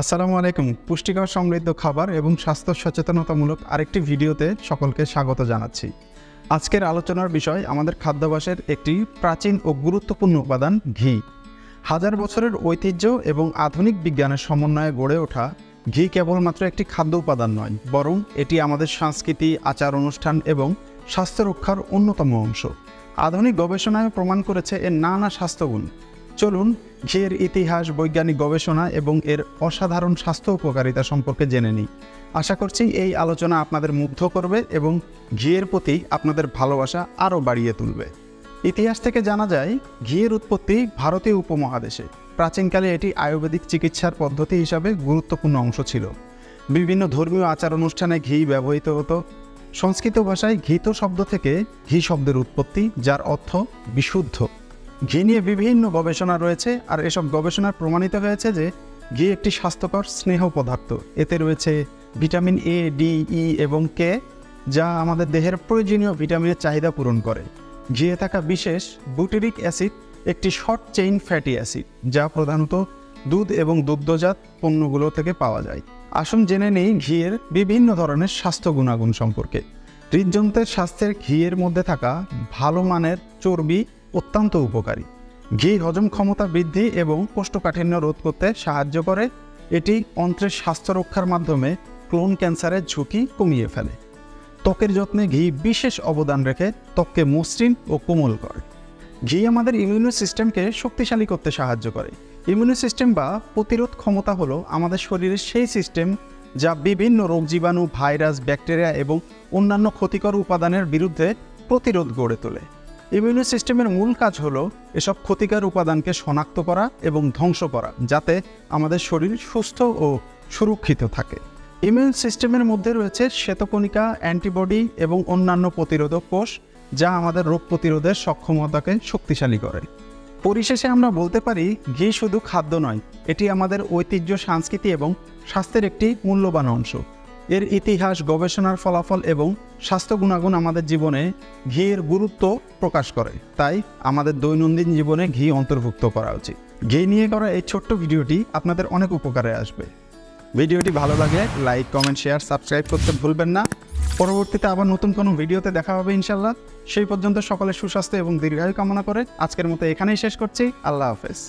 আসসালামু আলাইকুম। পুষ্টিকর সমৃদ্ধ খাবার এবং স্বাস্থ্য সচেতনতামূলক আরেকটি ভিডিওতে সকলকে স্বাগত জানাচ্ছি। আজকের আলোচনার বিষয় আমাদের খাদ্যাভ্যাসের একটি প্রাচীন ও গুরুত্বপূর্ণ উপাদান ঘি। হাজার বছরের ঐতিহ্য এবং আধুনিক বিজ্ঞানের সমন্বয়ে গড়ে ওঠা ঘি কেবলমাত্র একটি খাদ্য উপাদান নয়, বরং এটি আমাদের সংস্কৃতি, আচার অনুষ্ঠান এবং স্বাস্থ্য রক্ষার অন্যতম অংশ। আধুনিক গবেষণায় প্রমাণ করেছে এর নানা স্বাস্থ্যগুণ। চলুন ঘিয়ের ইতিহাস, বৈজ্ঞানিক গবেষণা এবং এর অসাধারণ স্বাস্থ্য উপকারিতা সম্পর্কে জেনে নিই। আশা করছি এই আলোচনা আপনাদের মুগ্ধ করবে এবং ঘিয়ের প্রতি আপনাদের ভালোবাসা আরও বাড়িয়ে তুলবে। ইতিহাস থেকে জানা যায় ঘিয়ের উৎপত্তি ভারতীয় উপমহাদেশে। প্রাচীনকালে এটি আয়ুর্বেদিক চিকিৎসার পদ্ধতি হিসাবে গুরুত্বপূর্ণ অংশ ছিল। বিভিন্ন ধর্মীয় আচার অনুষ্ঠানে ঘি ব্যবহৃত হতো। সংস্কৃত ভাষায় ঘিত শব্দ থেকে ঘি শব্দের উৎপত্তি, যার অর্থ বিশুদ্ধ। ঘি নিয়ে বিভিন্ন গবেষণা রয়েছে, আর এসব গবেষণায় প্রমাণিত হয়েছে যে ঘি একটি স্বাস্থ্যকর স্নেহ পদার্থ। এতে রয়েছে ভিটামিন এ, ডি, ই এবং কে, যা আমাদের দেহের প্রয়োজনীয় ভিটামিনের চাহিদা পূরণ করে। ঘিয়ে থাকা বিশেষ বুটিরিক অ্যাসিড একটি শর্ট চেইন ফ্যাটি অ্যাসিড, যা প্রধানত দুধ এবং দুগ্ধজাত পণ্যগুলো থেকে পাওয়া যায়। আসুন জেনে নেই ঘিয়ের বিভিন্ন ধরনের স্বাস্থ্য গুণাগুণ সম্পর্কে। হৃদযন্ত্রের স্বাস্থ্যের ঘিয়ের মধ্যে থাকা ভালো মানের চর্বি অত্যন্ত উপকারী। ঘি হজম ক্ষমতা বৃদ্ধি এবং কোষ্ঠকাঠিন্য রোধ করতে সাহায্য করে। এটি অন্ত্রের স্বাস্থ্য রক্ষার মাধ্যমে কোলন ক্যান্সারের ঝুঁকি কমিয়ে ফেলে। ত্বকের যত্নে ঘি বিশেষ অবদান রেখে ত্বককে মসৃণ ও কোমল করে। ঘি আমাদের ইমিউনি সিস্টেমকে শক্তিশালী করতে সাহায্য করে। ইমিউনি সিস্টেম বা প্রতিরোধ ক্ষমতা হলো আমাদের শরীরের সেই সিস্টেম যা বিভিন্ন রোগ জীবাণু, ভাইরাস, ব্যাকটেরিয়া এবং অন্যান্য ক্ষতিকর উপাদানের বিরুদ্ধে প্রতিরোধ গড়ে তোলে। ইমিউনি সিস্টেমের মূল কাজ হলো এসব ক্ষতিকর উপাদানকে শনাক্ত করা এবং ধ্বংস করা, যাতে আমাদের শরীর সুস্থ ও সুরক্ষিত থাকে। ইমিউন সিস্টেমের মধ্যে রয়েছে শ্বেতকণিকা, অ্যান্টিবডি এবং অন্যান্য প্রতিরোধক কোষ, যা আমাদের রোগ প্রতিরোধের সক্ষমতাকে শক্তিশালী করে। পরিশেষে আমরা বলতে পারি ঘি শুধু খাদ্য নয়, এটি আমাদের ঐতিহ্য, সংস্কৃতি এবং স্বাস্থ্যের একটি মূল্যবান অংশ। এর ইতিহাস, গবেষণার ফলাফল এবং স্বাস্থ্য গুণাগুণ আমাদের জীবনে ঘিয়ের গুরুত্ব প্রকাশ করে। তাই আমাদের দৈনন্দিন জীবনে ঘি অন্তর্ভুক্ত করা উচিত। ঘি নিয়ে করা এই ছোট্ট ভিডিওটি আপনাদের অনেক উপকারে আসবে। ভিডিওটি ভালো লাগলে লাইক, কমেন্ট, শেয়ার, সাবস্ক্রাইব করতে ভুলবেন না। পরবর্তীতে আবার নতুন কোনো ভিডিওতে দেখা হবে ইনশাল্লাহ। সেই পর্যন্ত সকলের সুস্বাস্থ্য এবং দীর্ঘায়ু কামনা করে আজকের মতো এখানেই শেষ করছি। আল্লাহ হাফেজ।